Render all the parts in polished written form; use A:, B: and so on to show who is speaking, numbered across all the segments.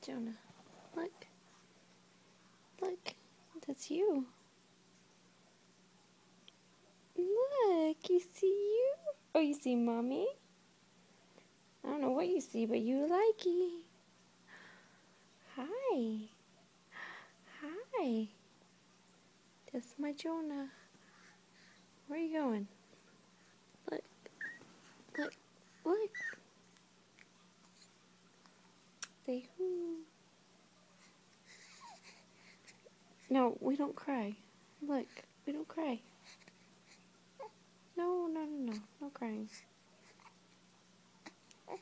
A: Jonah, look. Look, that's you. Look, you see you? Oh, you see Mommy? I don't know what you see, but you like it. Hi. Hi. That's my Jonah. Where are you going? Look. Look. Look. Say whoo. No, we don't cry. Look, we don't cry. No, no, no, no. No crying. Look.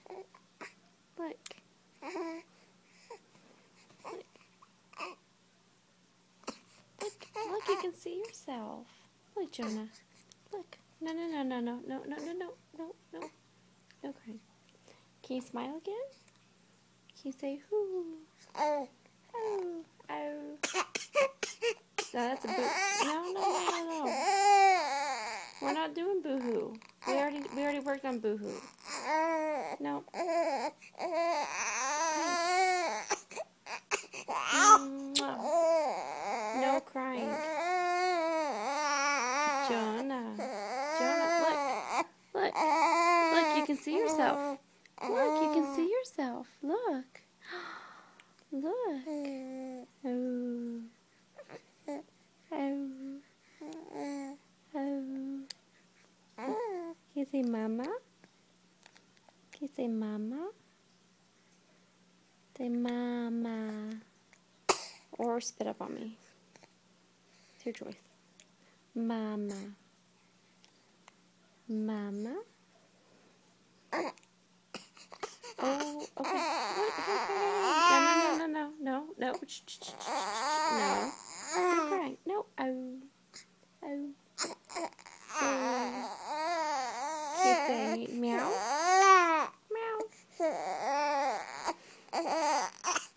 A: Look. Look, you can see yourself. Look, Jonah. Look. No, no, no, no, no, no, no, no, no, no, no. No crying. Can you smile again? Can you say whoo? Oh. Oh. Oh. No, that's a boo. No, no, no, no, no. We're not doing boo-hoo. We already worked on boo-hoo. No. No crying. Jonah. Jonah, look. Look. Look, you can see yourself. Look, you can see yourself. Look. Look. Oh. Oh. Oh. Can you say mama? Can you say mama? Say mama. Or spit up on me. It's your choice. Mama. Mama. Oh, okay. No, no, no, no, no, no. No. No crying. No. Oh. Oh. Can you say meow? Meow.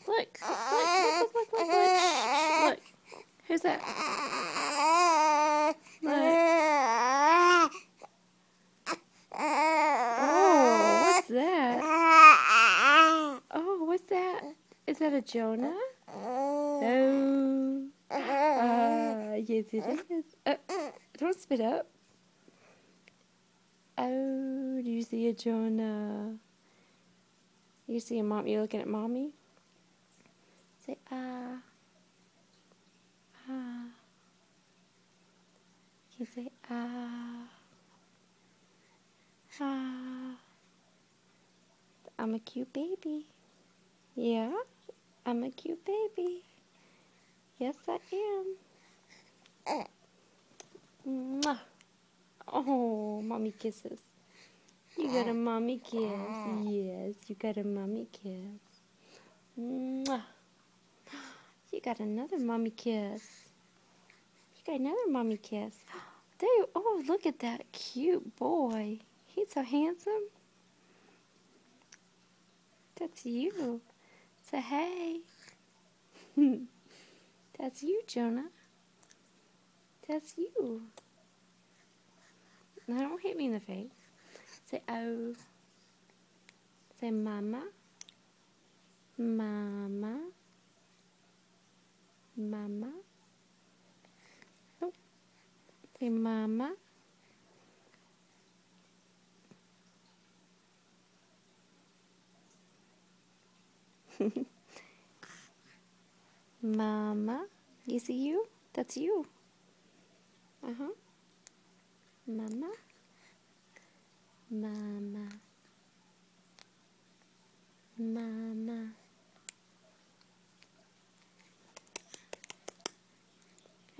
A: Look. Look. Who's that? Look. Oh, what's that? Oh, what's that? Is that a Jonah? Oh. Yes it is. Don't spit up. Oh, do you see a Jonah? You see a mom? You looking at Mommy? Say ah. Ah. You say ah. Ah. I'm a cute baby. Yeah, I'm a cute baby. Yes, I am. Mwah. Oh, Mommy kisses. You got a Mommy kiss. Yes, you got a Mommy kiss. Mwah. You got another Mommy kiss. You got another Mommy kiss. There you, oh, look at that cute boy. He's so handsome. That's you. Say hey. That's you, Jonah. That's you. Now don't hit me in the face. Say oh. Say mama. Mama. Mama. Oh. Say mama. Mama. You see you? That's you. Uh-huh. Mama. Mama. Mama.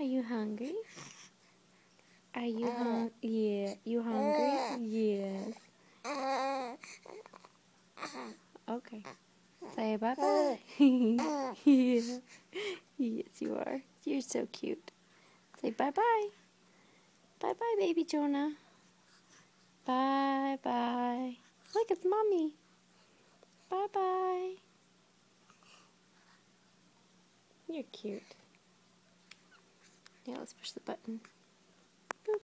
A: Are you hungry? Are you hungry? Yeah. You hungry? Yes. Okay. Say bye-bye. Yeah. Yes, you are. You're so cute. Say bye-bye. Bye-bye, baby Jonah. Bye-bye. Look, it's Mommy. Bye-bye. You're cute. Yeah, let's push the button.